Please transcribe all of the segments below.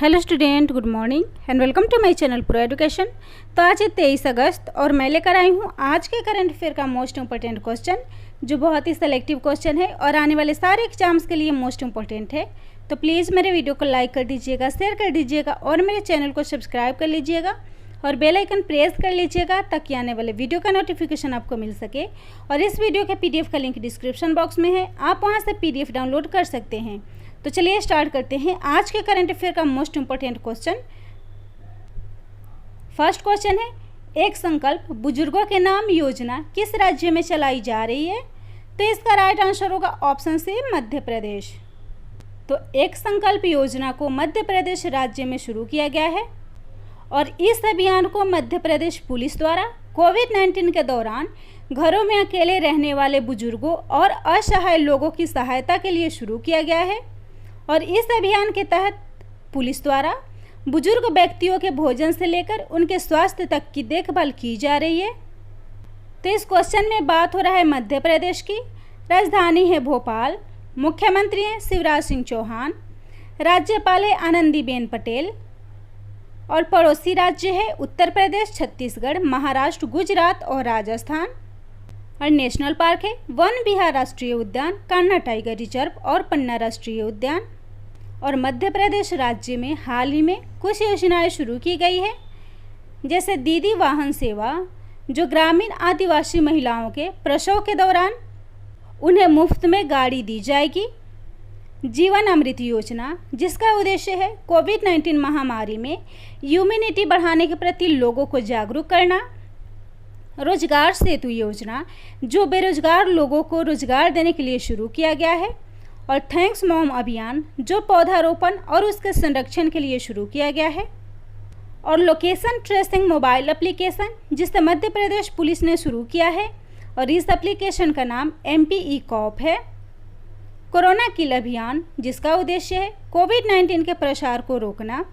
Hello student, good morning and welcome to my channel pro education. तो आज है 23 अगस्त और मैं लेकर आई हूँ आज के करंट अफेयर का मोस्ट इंपॉर्टेंट क्वेश्चन, जो बहुत ही सेलेक्टिव क्वेश्चन है और आने वाले सारे एग्जाम्स के लिए मोस्ट इंपॉर्टेंट है। तो प्लीज़ मेरे वीडियो को लाइक कर दीजिएगा, शेयर कर दीजिएगा और मेरे चैनल को सब्सक्राइब कर लीजिएगा और बेल आइकन प्रेस कर लीजिएगा ताकि आने वाले वीडियो का नोटिफिकेशन आपको मिल सके। और इस वीडियो के पीडीएफ का लिंक डिस्क्रिप्शन बॉक्स में है, आप वहाँ से पीडीएफ डाउनलोड कर सकते हैं। तो चलिए स्टार्ट करते हैं आज के करंट अफेयर का most important question. First question है, एक संकल्प बुजुर्गों के नाम योजना किस राज्य में चलाई जा रही है? तो इसका राइट आंसर होगा ऑप्शन सी, मध्य प्रदेश। तो एक संकल्प योजना को मध्य प्रदेश राज्य में शुरू किया गया है और इस अभियान को मध्य प्रदेश पुलिस द्वारा कोविड-19 के दौरान घरों में अकेले रहने वाले बुजुर्गों और असहाय लोगों की सहायता के लिए शुरू किया गया है। और इस अभियान के तहत पुलिस द्वारा बुजुर्ग व्यक्तियों के भोजन से लेकर उनके स्वास्थ्य तक की देखभाल की जा रही है। तो इस क्वेश्चन में बात हो रहा है मध्य प्रदेश की। राजधानी है भोपाल, मुख्यमंत्री हैं शिवराज सिंह चौहान, राज्यपाल है आनंदीबेन पटेल और पड़ोसी राज्य है उत्तर प्रदेश, छत्तीसगढ़, महाराष्ट्र, गुजरात और राजस्थान। और नेशनल पार्क है वन विहार राष्ट्रीय उद्यान, कान्हा टाइगर रिजर्व और पन्ना राष्ट्रीय उद्यान। और मध्य प्रदेश राज्य में हाल ही में कुछ योजनाएं शुरू की गई है, जैसे दीदी वाहन सेवा, जो ग्रामीण आदिवासी महिलाओं के प्रसव के दौरान उन्हें मुफ्त में गाड़ी दी जाएगी। जीवन अमृत योजना, जिसका उद्देश्य है कोविड-19 महामारी में इम्यूनिटी बढ़ाने के प्रति लोगों को जागरूक करना। रोजगार सेतु योजना, जो बेरोजगार लोगों को रोजगार देने के लिए शुरू किया गया है। और थैंक्स मॉम अभियान, जो पौधारोपण और उसके संरक्षण के लिए शुरू किया गया है। और लोकेशन ट्रेसिंग मोबाइल एप्लीकेशन, जिसे मध्य प्रदेश पुलिस ने शुरू किया है और इस एप्लीकेशन का नाम MP ई-कॉप है। कोरोना किल अभियान, जिसका उद्देश्य है कोविड-19 के प्रसार को रोकना।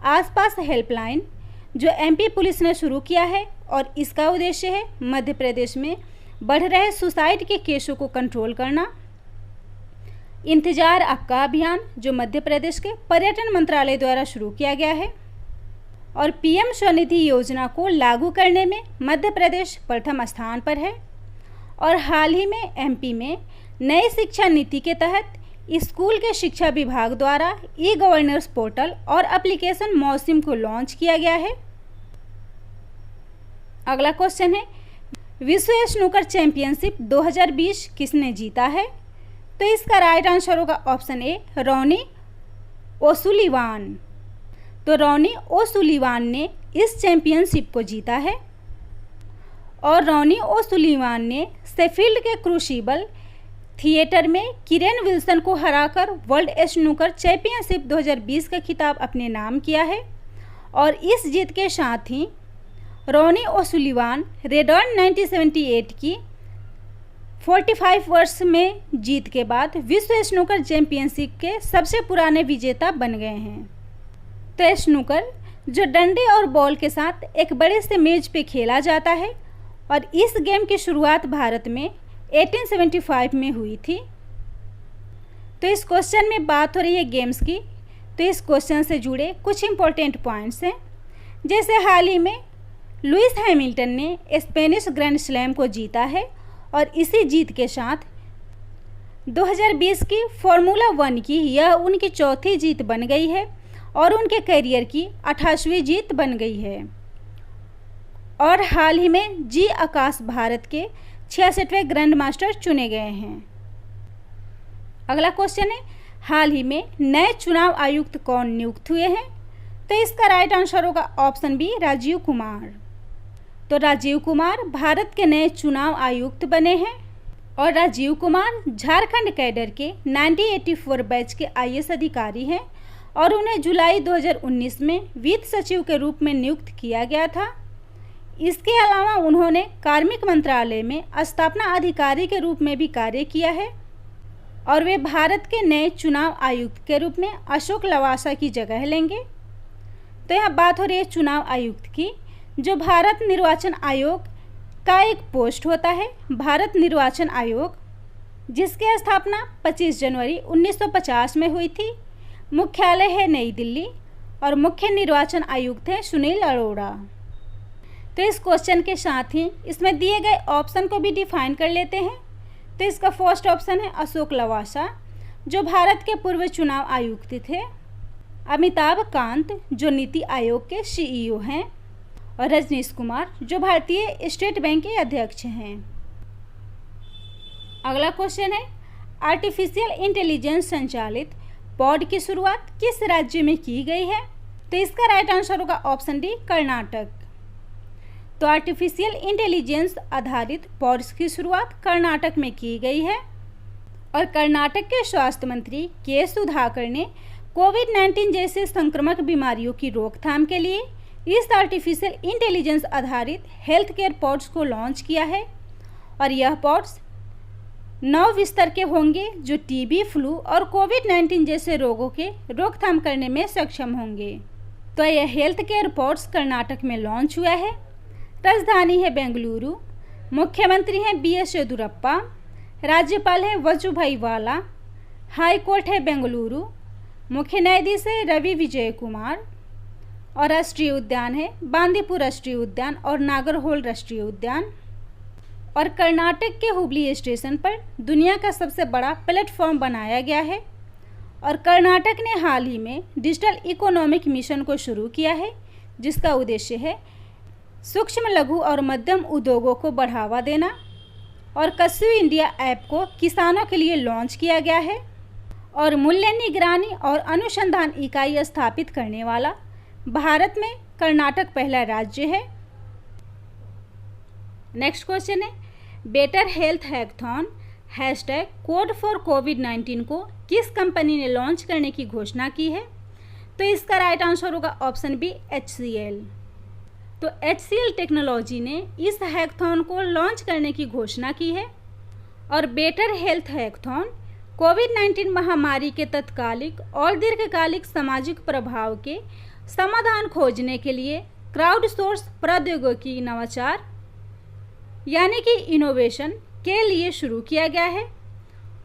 आसपास हेल्पलाइन, जो MP पुलिस ने शुरू किया है और इसका उद्देश्य है मध्य प्रदेश में बढ़ रहे सुसाइड के केसों को कंट्रोल करना। इंतजार आपका अभियान, जो मध्य प्रदेश के पर्यटन मंत्रालय द्वारा शुरू किया गया है। और PM स्वनिधि योजना को लागू करने में मध्य प्रदेश प्रथम स्थान पर है। और हाल ही में MP में नई शिक्षा नीति के तहत स्कूल के शिक्षा विभाग द्वारा ई-गवर्नेंस पोर्टल और एप्लीकेशन मौसिम को लॉन्च किया गया है। अगला क्वेश्चन है, विश्व स्नूकर चैंपियनशिप 2020 किसने जीता है? तो इसका राइट आंसर होगा ऑप्शन ए, रॉनी ओसुलिवान। तो रॉनी ओसुलिवान ने इस चैंपियनशिप को जीता है। और रॉनी ओसुलिवान ने शेफील्ड के क्रूसिबल थिएटर में किरेन विल्सन को हराकर वर्ल्ड स्नूकर चैंपियनशिप 2020 का खिताब अपने नाम किया है। और इस जीत के साथ ही रॉनी ओसुलिवान रेडॉन 1978 की 45 वर्ष में जीत के बाद विश्व स्नूकर चैंपियनशिप के सबसे पुराने विजेता बन गए हैं। तो स्नूकर, जो डंडे और बॉल के साथ एक बड़े से मेज पे खेला जाता है, और इस गेम की शुरुआत भारत में 1875 में हुई थी। तो इस क्वेश्चन में बात हो रही है गेम्स की। तो इस क्वेश्चन से जुड़े कुछ इंपॉर्टेंट पॉइंट्स हैं, जैसे हाल ही में लुइस हैमिल्टन ने स्पेनिश ग्रैंड स्लैम को जीता है और इसी जीत के साथ 2020 की फॉर्मूला 1 की यह उनकी चौथी जीत बन गई है और उनके करियर की 28वीं जीत बन गई है। और हाल ही में जी आकाश भारत के 66वें ग्रैंड मास्टर चुने गए हैं। अगला क्वेश्चन है, हाल ही में नए चुनाव आयुक्त कौन नियुक्त हुए हैं? तो इसका राइट आंसर होगा ऑप्शन बी, राजीव कुमार। तो राजीव कुमार भारत के नए चुनाव आयुक्त बने हैं। और राजीव कुमार झारखंड कैडर के 1984 बैच के IAS अधिकारी हैं और उन्हें जुलाई 2019 में वित्त सचिव के रूप में नियुक्त किया गया था। इसके अलावा उन्होंने कार्मिक मंत्रालय में स्थापना अधिकारी के रूप में भी कार्य किया है। और वे भारत के नए चुनाव आयुक्त के रूप में अशोक लवासा की जगह लेंगे। तो यहाँ बात हो रही है चुनाव आयुक्त की, जो भारत निर्वाचन आयोग का एक पोस्ट होता है। भारत निर्वाचन आयोग, जिसकी स्थापना 25 जनवरी 1950 में हुई थी, मुख्यालय है नई दिल्ली और मुख्य निर्वाचन आयुक्त हैं सुनील अरोड़ा। तो इस क्वेश्चन के साथ ही इसमें दिए गए ऑप्शन को भी डिफाइन कर लेते हैं। तो इसका फर्स्ट ऑप्शन है अशोक लवासा, जो भारत के पूर्व चुनाव आयुक्त थे। अमिताभ कांत, जो नीति आयोग के CEO हैं। और रजनीश कुमार, जो भारतीय स्टेट बैंक के अध्यक्ष हैं। अगला क्वेश्चन है आर्टिफिशियल इंटेलिजेंस संचालित पॉड की शुरुआत किस राज्य में की गई है? तो इसका राइट आंसर होगा ऑप्शन डी, कर्नाटक। तो आर्टिफिशियल इंटेलिजेंस आधारित पॉड्स की शुरुआत कर्नाटक में की गई है। और कर्नाटक के स्वास्थ्य मंत्री के सुधाकर ने कोविड-19 जैसे संक्रामक बीमारियों की रोकथाम के लिए इस आर्टिफिशियल इंटेलिजेंस आधारित हेल्थ केयर पॉड्स को लॉन्च किया है। और यह पॉड्स 9 बिस्तर के होंगे जो टीबी, फ्लू और कोविड-19 जैसे रोगों के रोकथाम करने में सक्षम होंगे। तो यह हेल्थ केयर पॉड्स कर्नाटक में लॉन्च हुआ है। राजधानी है बेंगलुरु, मुख्यमंत्री हैं BS येदियुरप्पा, राज्यपाल है वजुभाई वाला, हाई कोर्ट है बेंगलुरु, मुख्य न्यायाधीश है रवि विजय कुमार और राष्ट्रीय उद्यान है बांदीपुर राष्ट्रीय उद्यान और नागरहोल राष्ट्रीय उद्यान। और कर्नाटक के हुबली स्टेशन पर दुनिया का सबसे बड़ा प्लेटफॉर्म बनाया गया है। और कर्नाटक ने हाल ही में डिजिटल इकोनॉमिक मिशन को शुरू किया है, जिसका उद्देश्य है सूक्ष्म, लघु और मध्यम उद्योगों को बढ़ावा देना। और कस्यू इंडिया ऐप को किसानों के लिए लॉन्च किया गया है। और मूल्य निगरानी और अनुसंधान इकाई स्थापित करने वाला भारत में कर्नाटक पहला राज्य है। नेक्स्ट क्वेश्चन है better health hackathon #code for कोविड-19 को किस कंपनी ने लॉन्च करने की घोषणा की है? तो इसका राइट आंसर होगा ऑप्शन बी, HCL। तो HCL टेक्नोलॉजी ने इस हैकथॉन को लॉन्च करने की घोषणा की है। और बेटर हेल्थ हैकथॉन कोविड-19 महामारी के तत्कालिक और दीर्घकालिक सामाजिक प्रभाव के समाधान खोजने के लिए क्राउड सोर्स प्रौद्योगिकी नवाचार यानी कि इनोवेशन के लिए शुरू किया गया है।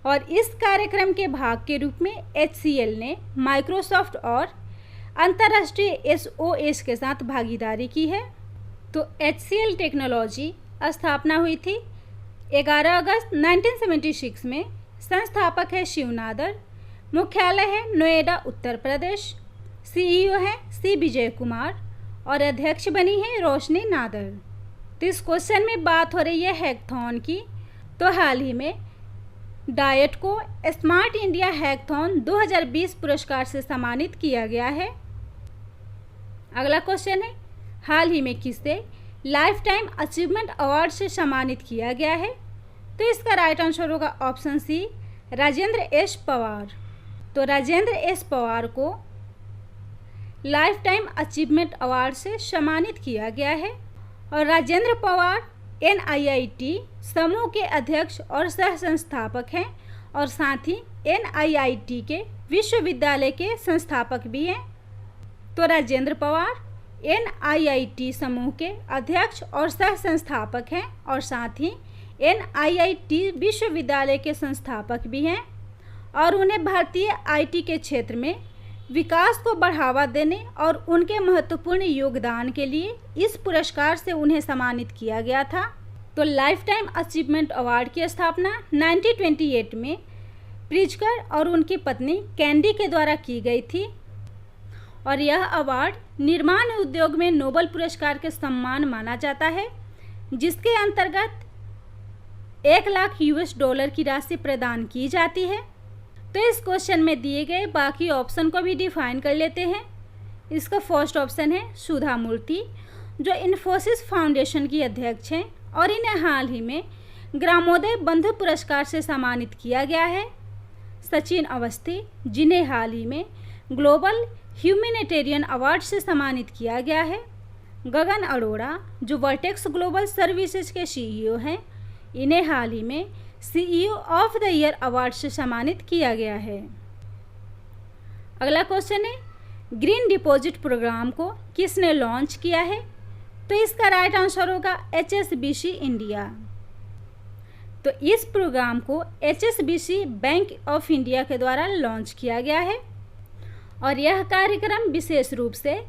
और इस कार्यक्रम के भाग के रूप में HCL ने माइक्रोसॉफ्ट और अंतर्राष्ट्रीय SOS के साथ भागीदारी की है। तो HCL टेक्नोलॉजी स्थापना हुई थी 11 अगस्त 1976 में। संस्थापक है शिव नादर, मुख्यालय है नोएडा, उत्तर प्रदेश। CEO है C विजय कुमार और अध्यक्ष बनी है रोशनी नादर। तो इस क्वेश्चन में बात हो रही है हैकथॉन की। तो हाल ही में डाइट को स्मार्ट इंडिया हैकथॉन 2020 पुरस्कार से सम्मानित किया गया है। अगला क्वेश्चन है हाल ही में किसे लाइफ टाइम अचीवमेंट अवार्ड से सम्मानित किया गया है? तो इसका राइट आंसर होगा option C, Rajendra S Pawar. तो राजेंद्र एस पवार को लाइफ टाइम अचीवमेंट अवार्ड से सम्मानित किया गया है। और राजेंद्र पवार NIIT समूह के अध्यक्ष और सह संस्थापक हैं और साथ ही NIIT के विश्वविद्यालय के संस्थापक भी हैं। तो राजेंद्र पवार NIIT समूह के अध्यक्ष और सह संस्थापक हैं और साथ ही NIIT विश्वविद्यालय के संस्थापक भी हैं। और उन्हें भारतीय IT के क्षेत्र में विकास को बढ़ावा देने और उनके महत्वपूर्ण योगदान के लिए इस पुरस्कार से उन्हें सम्मानित किया गया था। तो लाइफ टाइम अचीवमेंट अवार्ड की स्थापना 1928 में प्रिजकर और उनकी पत्नी कैंडी के द्वारा की गई थी। और यह अवार्ड निर्माण उद्योग में नोबेल पुरस्कार के सम्मान माना जाता है, जिसके अंतर्गत $1,00,000 की राशि प्रदान की जाती है। तो इस क्वेश्चन में दिए गए बाकी ऑप्शन को भी डिफाइन कर लेते हैं। इसका फर्स्ट ऑप्शन है सुधा मूर्ति, जो इन्फोसिस फाउंडेशन की अध्यक्ष हैं और इन्हें हाल ही में ग्रामोदय बंधु पुरस्कार से सम्मानित किया गया है। सचिन अवस्थी, जिन्हें हाल ही में ग्लोबल ह्यूमैनिटेरियन अवार्ड से सम्मानित किया गया है। गगन अरोड़ा, जो वर्टेक्स ग्लोबल सर्विसेज के CEO हैं, इन्हें हाल ही में CEO of the year award से सम्मानित किया गया है। अगला क्वेश्चन है ग्रीन डिपॉजिट प्रोग्राम को किसने लॉन्च किया है? तो इसका राइट आंसर होगा HSBC इंडिया। तो इस प्रोग्राम को HSBC बैंक ऑफ इंडिया के द्वारा लॉन्च किया गया है। और यह कार्यक्रम विशेष रूप से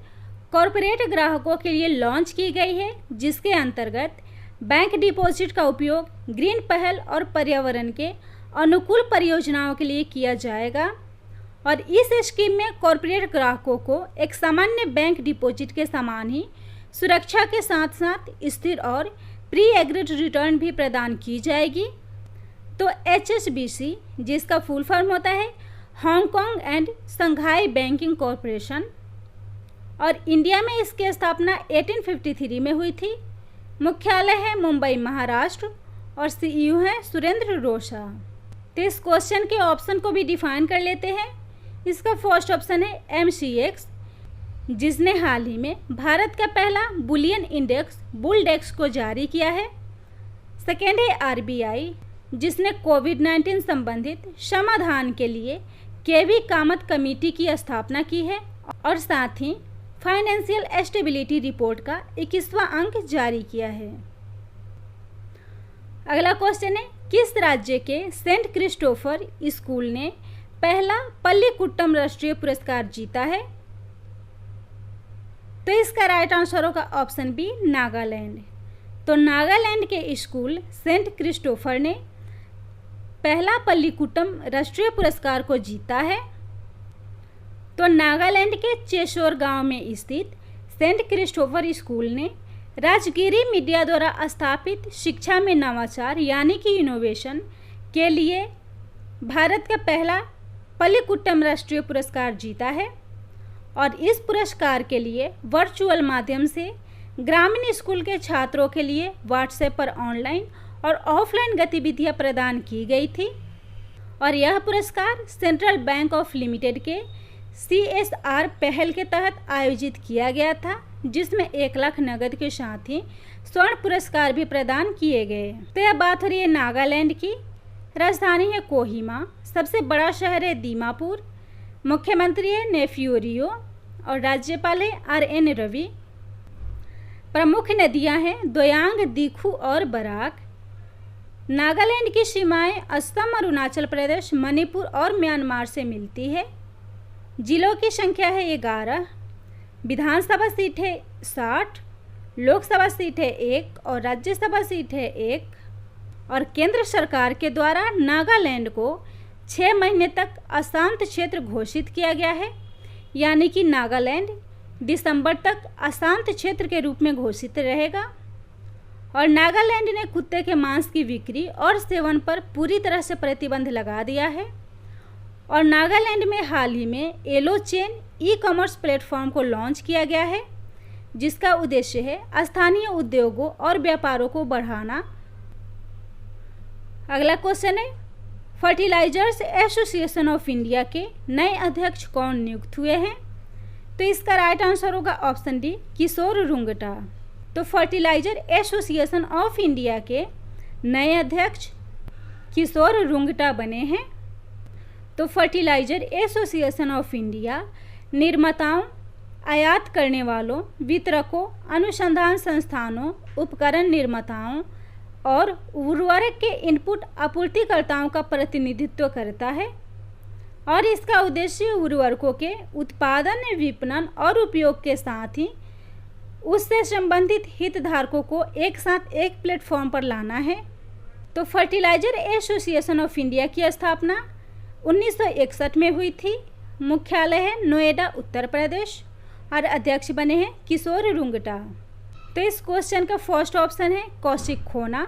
कॉरपोरेट ग्राहकों के लिए लॉन्च की गई है, जिसके अंतर्गत बैंक डिपॉजिट का उपयोग ग्रीन पहल और पर्यावरण के अनुकूल परियोजनाओं के लिए किया जाएगा। और इस स्कीम में कॉरपोरेट ग्राहकों को एक सामान्य बैंक डिपॉजिट के समान ही सुरक्षा के साथ साथ स्थिर और प्री एग्रीड रिटर्न भी प्रदान की जाएगी। तो HSBC, जिसका फुल फॉर्म होता है Hong Kong and Shanghai banking corporation, और इंडिया में इसकी स्थापना 1853 में हुई थी। मुख्यालय है मुंबई, महाराष्ट्र, और CEO है सुरेंद्र रोशा। तो इस क्वेश्चन के ऑप्शन को भी डिफाइन कर लेते हैं। इसका फर्स्ट ऑप्शन है MCX, जिसने हाल ही में भारत का पहला बुलियन इंडेक्स बुलडेक्स को जारी किया है। सेकेंड है RBI, जिसने कोविड-19 संबंधित समाधान के लिए केवी कामत कमेटी की स्थापना की है और साथ ही फाइनेंशियल स्टेबिलिटी रिपोर्ट का 21वां अंक जारी किया है। अगला क्वेश्चन है, किस राज्य के सेंट क्रिस्टोफर स्कूल ने पहला पल्लीकुट्टम राष्ट्रीय पुरस्कार जीता है? तो इसका राइट आंसर होगा ऑप्शन बी, नागालैंड। तो नागालैंड के स्कूल सेंट क्रिस्टोफर ने पहला पल्लीकुट्टम राष्ट्रीय पुरस्कार को जीता है। तो नागालैंड के चेशोर गांव में स्थित सेंट क्रिस्टोफर स्कूल ने राजगिरी मीडिया द्वारा स्थापित शिक्षा में नवाचार यानी कि इनोवेशन के लिए भारत का पहला पल्लीकुट्टम राष्ट्रीय पुरस्कार जीता है। और इस पुरस्कार के लिए वर्चुअल माध्यम से ग्रामीण स्कूल के छात्रों के लिए व्हाट्सएप पर ऑनलाइन और ऑफलाइन गतिविधियां प्रदान की गई थी। और यह पुरस्कार सेंट्रल बैंक ऑफ लिमिटेड के CSR पहल के तहत आयोजित किया गया था, जिसमें 1 लाख नगद के साथ ही स्वर्ण पुरस्कार भी प्रदान किए गए। तो यह बात हो रही है नागालैंड की। राजधानी है कोहिमा, सबसे बड़ा शहर है दीमापुर, मुख्यमंत्री है नेफ्यू रियो और राज्यपाल है RN रवि। प्रमुख नदियां हैं दोयांग, दीखू और बराक। नागालैंड की सीमाएं असम, अरुणाचल प्रदेश, मणिपुर और म्यांमार से मिलती है। जिलों की संख्या है 11, विधानसभा सीट है 60, लोकसभा सीट है 1 और राज्यसभा सीट है 1। और केंद्र सरकार के द्वारा नागालैंड को 6 महीने तक अशांत क्षेत्र घोषित किया गया है, यानी कि नागालैंड दिसंबर तक अशांत क्षेत्र के रूप में घोषित रहेगा। और नागालैंड ने कुत्ते के मांस की बिक्री और सेवन पर पूरी तरह से प्रतिबंध लगा दिया है। और नागालैंड में हाल ही में येलो चेन ई-कॉमर्स प्लेटफॉर्म को लॉन्च किया गया है, जिसका उद्देश्य है स्थानीय उद्योगों और व्यापारों को बढ़ाना। अगला क्वेश्चन है, फर्टिलाइजर्स एसोसिएशन ऑफ इंडिया के नए अध्यक्ष कौन नियुक्त हुए हैं? तो इसका राइट आंसर होगा ऑप्शन डी, किशोर रुंगटा। तो फर्टिलाइजर एसोसिएशन ऑफ इंडिया के नए अध्यक्ष किशोर रुंगटा बने हैं। तो फर्टिलाइजर एसोसिएशन ऑफ इंडिया निर्माताओं, आयात करने वालों, वितरकों, अनुसंधान संस्थानों, उपकरण निर्माताओं और उर्वरक के इनपुट आपूर्तिकर्ताओं का प्रतिनिधित्व करता है। और इसका उद्देश्य उर्वरकों के उत्पादन, विपणन और उपयोग के साथ ही उससे संबंधित हितधारकों को एक साथ एक प्लेटफॉर्म पर लाना है। तो फर्टिलाइजर एसोसिएशन ऑफ इंडिया की स्थापना 1961 में हुई थी। मुख्यालय है नोएडा, उत्तर प्रदेश और अध्यक्ष बने हैं किशोर रुंगटा। तो इस क्वेश्चन का फर्स्ट ऑप्शन है कौशिक खोना,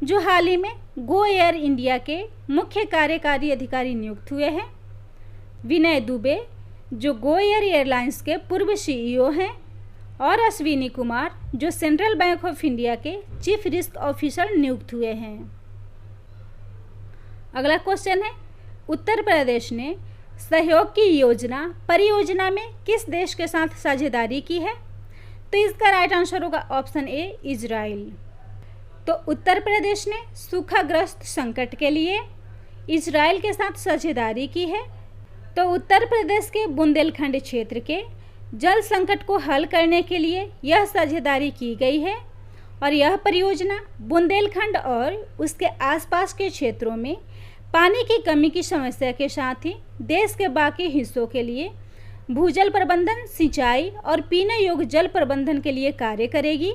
जो हाल ही में गो एयर इंडिया के मुख्य कार्यकारी अधिकारी नियुक्त हुए हैं। विनय दुबे, जो गो एयर एयरलाइंस के पूर्व CEO हैं। और अश्विनी कुमार, जो सेंट्रल बैंक ऑफ इंडिया के चीफ रिस्क ऑफिसर नियुक्त हुए हैं। अगला क्वेश्चन है, उत्तर प्रदेश ने सहयोग की परियोजना में किस देश के साथ साझेदारी की है? तो इसका राइट आंसर होगा ऑप्शन ए, इजराइल। तो उत्तर प्रदेश ने सूखाग्रस्त संकट के लिए इजराइल के साथ साझेदारी की है। तो उत्तर प्रदेश के बुंदेलखंड क्षेत्र के जल संकट को हल करने के लिए यह साझेदारी की गई है। और यह परियोजना बुंदेलखंड और उसके आसपास के क्षेत्रों में पानी की कमी की समस्या के साथ ही देश के बाकी हिस्सों के लिए भूजल प्रबंधन, सिंचाई और पीने योग्य जल प्रबंधन के लिए कार्य करेगी।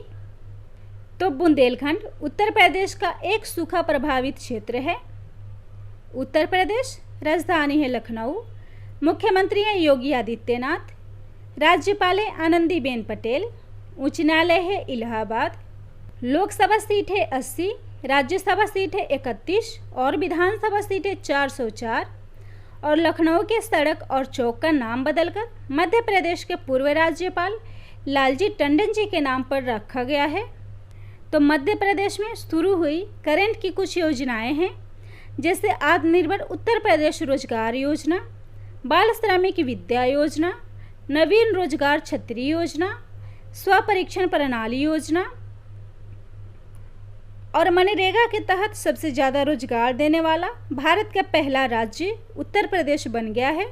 तो बुंदेलखंड उत्तर प्रदेश का एक सूखा प्रभावित क्षेत्र है। उत्तर प्रदेश राजधानी है लखनऊ, मुख्यमंत्री हैं योगी आदित्यनाथ, राज्यपाल है आनंदीबेन पटेल, उच्च न्यायालय है इलाहाबाद, लोकसभा सीट है 80, राज्यसभा सीट है 31 और विधानसभा सीट है 404। और लखनऊ के सड़क और चौक का नाम बदलकर मध्य प्रदेश के पूर्व राज्यपाल लालजी टंडन जी के नाम पर रखा गया है। तो मध्य प्रदेश में शुरू हुई करंट की कुछ योजनाएं हैं, जैसे आत्मनिर्भर उत्तर प्रदेश रोजगार योजना, बाल श्रमिक विद्या योजना, नवीन रोजगार छतरी योजना, स्वपरीक्षण प्रणाली योजना और मनरेगा के तहत सबसे ज़्यादा रोजगार देने वाला भारत का पहला राज्य उत्तर प्रदेश बन गया है।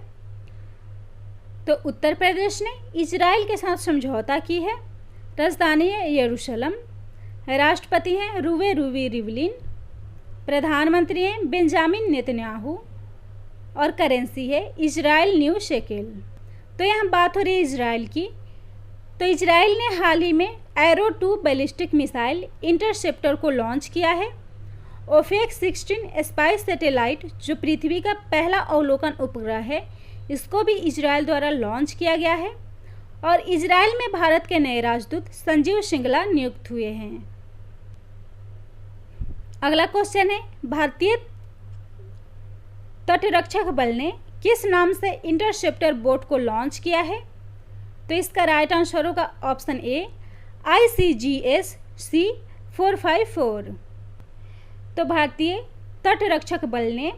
तो उत्तर प्रदेश ने इजराइल के साथ समझौता की है। राजधानी है यरूशलेम, राष्ट्रपति हैं रूवी रिवलिन, प्रधानमंत्री हैं बेंजामिन नेतन्याहू और करेंसी है इजराइल न्यू शेकेल। तो यहाँ बात हो रही है इजराइल की। तो इजराइल ने हाल ही में एरो 2 बैलिस्टिक मिसाइल इंटरसेप्टर को लॉन्च किया है। ओफेक 16 स्पाइस सैटेलाइट जो पृथ्वी का पहला अवलोकन उपग्रह है, इसको भी इजराइल द्वारा लॉन्च किया गया है। और इजराइल में भारत के नए राजदूत संजीव श्रृंगला नियुक्त हुए हैं। अगला क्वेश्चन है, भारतीय तटरक्षक बल ने किस नाम से इंटरसेप्टर बोट को लॉन्च किया है? तो इसका राइट आंसर होगा ऑप्शन ए ICGS C454। तो भारतीय तटरक्षक बल ने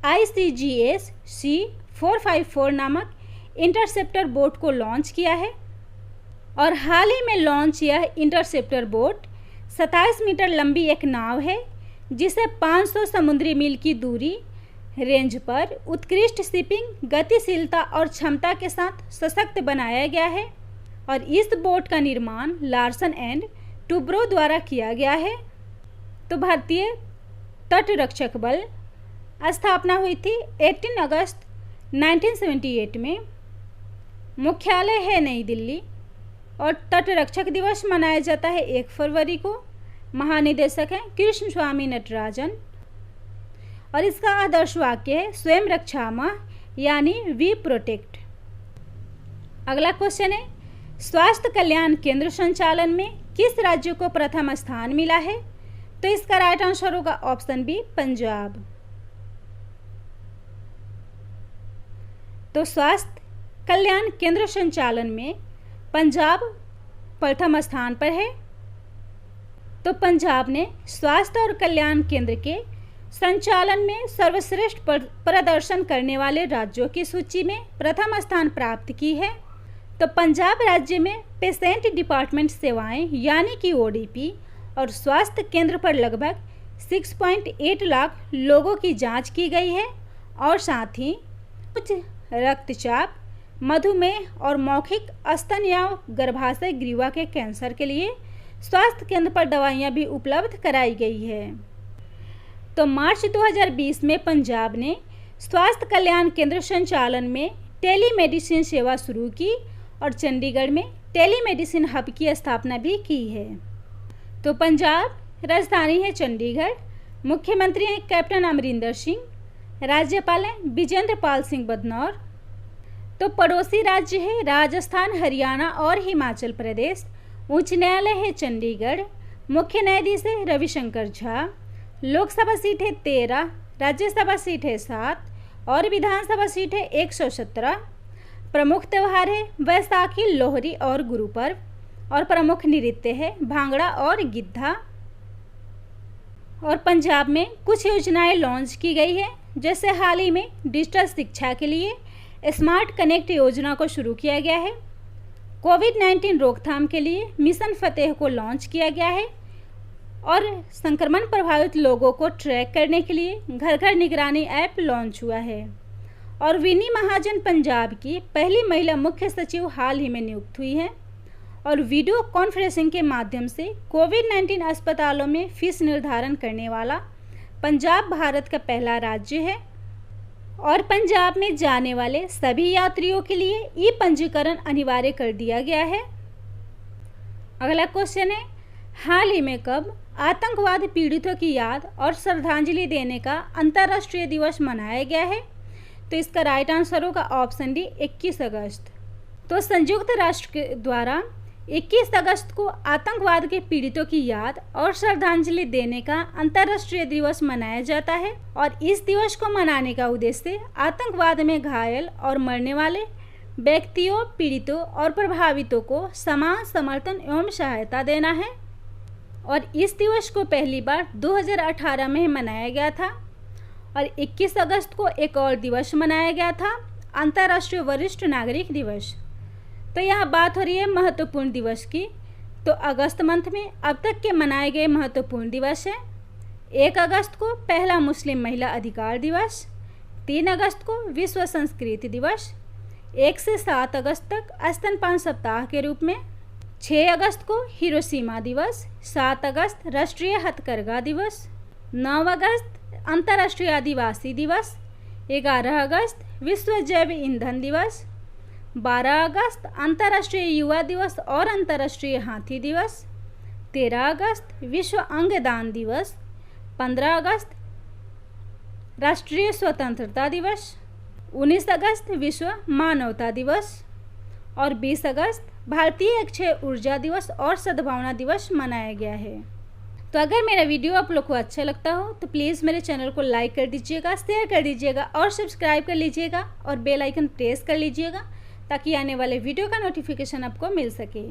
ICGS C454 नामक इंटरसेप्टर बोट को लॉन्च किया है। और हाल ही में लॉन्च यह इंटरसेप्टर बोट 27 मीटर लंबी एक नाव है, जिसे 500 समुद्री मील की दूरी रेंज पर उत्कृष्ट शिपिंग गतिशीलता और क्षमता के साथ सशक्त बनाया गया है। और इस बोट का निर्माण लार्सन एंड टूब्रो द्वारा किया गया है। तो भारतीय तटरक्षक बल स्थापना हुई थी 18 अगस्त 1978 में। मुख्यालय है नई दिल्ली और तटरक्षक दिवस मनाया जाता है 1 फरवरी को। महानिदेशक हैं कृष्ण स्वामी नटराजन और इसका आदर्श वाक्य है स्वयं रक्षामः यानी वी प्रोटेक्ट। अगला क्वेश्चन है, स्वास्थ्य कल्याण केंद्र संचालन में किस राज्य को प्रथम स्थान मिला है? तो इसका राइट आंसर होगा ऑप्शन बी पंजाब। तो स्वास्थ्य कल्याण केंद्र संचालन में पंजाब प्रथम स्थान पर है। तो पंजाब ने स्वास्थ्य और कल्याण केंद्र के संचालन में सर्वश्रेष्ठ प्रदर्शन करने वाले राज्यों की सूची में प्रथम स्थान प्राप्त की है। तो पंजाब राज्य में पेशेंट डिपार्टमेंट सेवाएं यानी कि ODP और स्वास्थ्य केंद्र पर लगभग 6.8 लाख लोगों की जांच की गई है। और साथ ही उच्च रक्तचाप, मधुमेह और मौखिक स्तन या गर्भाशय ग्रीवा के कैंसर के लिए स्वास्थ्य केंद्र पर दवाइयां भी उपलब्ध कराई गई है। तो मार्च 2020 में पंजाब ने स्वास्थ्य कल्याण केंद्र संचालन में टेलीमेडिसिन सेवा शुरू की और चंडीगढ़ में टेलीमेडिसिन हब की स्थापना भी की है। तो पंजाब राजधानी है चंडीगढ़, मुख्यमंत्री हैं कैप्टन अमरिंदर सिंह, राज्यपाल हैं विजेंद्र पाल सिंह बदनौर। तो पड़ोसी राज्य है राजस्थान, हरियाणा और हिमाचल प्रदेश। उच्च न्यायालय है चंडीगढ़, मुख्य न्यायाधीश है रविशंकर झा, लोकसभा सीट है 13, राज्यसभा सीट है 7 और विधानसभा सीट है 117। प्रमुख त्यौहार है वैसाखी, लोहरी और गुरु पर्व और प्रमुख नृत्य है भांगड़ा और गिद्धा। और पंजाब में कुछ योजनाएं लॉन्च की गई है, जैसे हाल ही में डिजिटल शिक्षा के लिए स्मार्ट कनेक्ट योजना को शुरू किया गया है। कोविड-19 रोकथाम के लिए मिशन फतेह को लॉन्च किया गया है और संक्रमण प्रभावित लोगों को ट्रैक करने के लिए घर घर निगरानी ऐप लॉन्च हुआ है। और विनी महाजन पंजाब की पहली महिला मुख्य सचिव हाल ही में नियुक्त हुई है। और वीडियो कॉन्फ्रेंसिंग के माध्यम से कोविड-19 अस्पतालों में फीस निर्धारण करने वाला पंजाब भारत का पहला राज्य है। और पंजाब में जाने वाले सभी यात्रियों के लिए ई पंजीकरण अनिवार्य कर दिया गया है। अगला क्वेश्चन है, हाल ही में कब आतंकवाद पीड़ितों की याद और श्रद्धांजलि देने का अंतर्राष्ट्रीय दिवस मनाया गया है? तो इसका राइट आंसर होगा ऑप्शन डी 21 अगस्त। तो संयुक्त राष्ट्र के द्वारा 21 अगस्त को आतंकवाद के पीड़ितों की याद और श्रद्धांजलि देने का अंतर्राष्ट्रीय दिवस मनाया जाता है और इस दिवस को मनाने का उद्देश्य आतंकवाद में घायल और मरने वाले व्यक्तियों, पीड़ितों और प्रभावितों को समान समर्थन एवं सहायता देना है। और इस दिवस को पहली बार 2018 में मनाया गया था और 21 अगस्त को एक और दिवस मनाया गया था, अंतर्राष्ट्रीय वरिष्ठ नागरिक दिवस। तो यहाँ बात हो रही है महत्वपूर्ण दिवस की। तो अगस्त मंथ में अब तक के मनाए गए महत्वपूर्ण दिवस हैं। 1 अगस्त को पहला मुस्लिम महिला अधिकार दिवस, 3 अगस्त को विश्व संस्कृति दिवस, 1 से 7 अगस्त तक स्तनपान सप्ताह के रूप में, 6 अगस्त को हिरोशिमा दिवस, 7 अगस्त राष्ट्रीय हथकरघा दिवस, 9 अगस्त अंतर्राष्ट्रीय आदिवासी दिवस, 11 अगस्त विश्व जैव ईंधन दिवस, 12 अगस्त अंतर्राष्ट्रीय युवा दिवस और अंतर्राष्ट्रीय हाथी दिवस, 13 अगस्त विश्व अंगदान दिवस, 15 अगस्त राष्ट्रीय स्वतंत्रता दिवस, 19 अगस्त विश्व मानवता दिवस और 20 अगस्त भारतीय अक्षय ऊर्जा दिवस और सद्भावना दिवस मनाया गया है। तो अगर मेरा वीडियो आप लोग को अच्छा लगता हो तो प्लीज़ मेरे चैनल को लाइक कर दीजिएगा, शेयर कर दीजिएगा और सब्सक्राइब कर लीजिएगा और बेल आइकन प्रेस कर लीजिएगा ताकि आने वाले वीडियो का नोटिफिकेशन आपको मिल सके।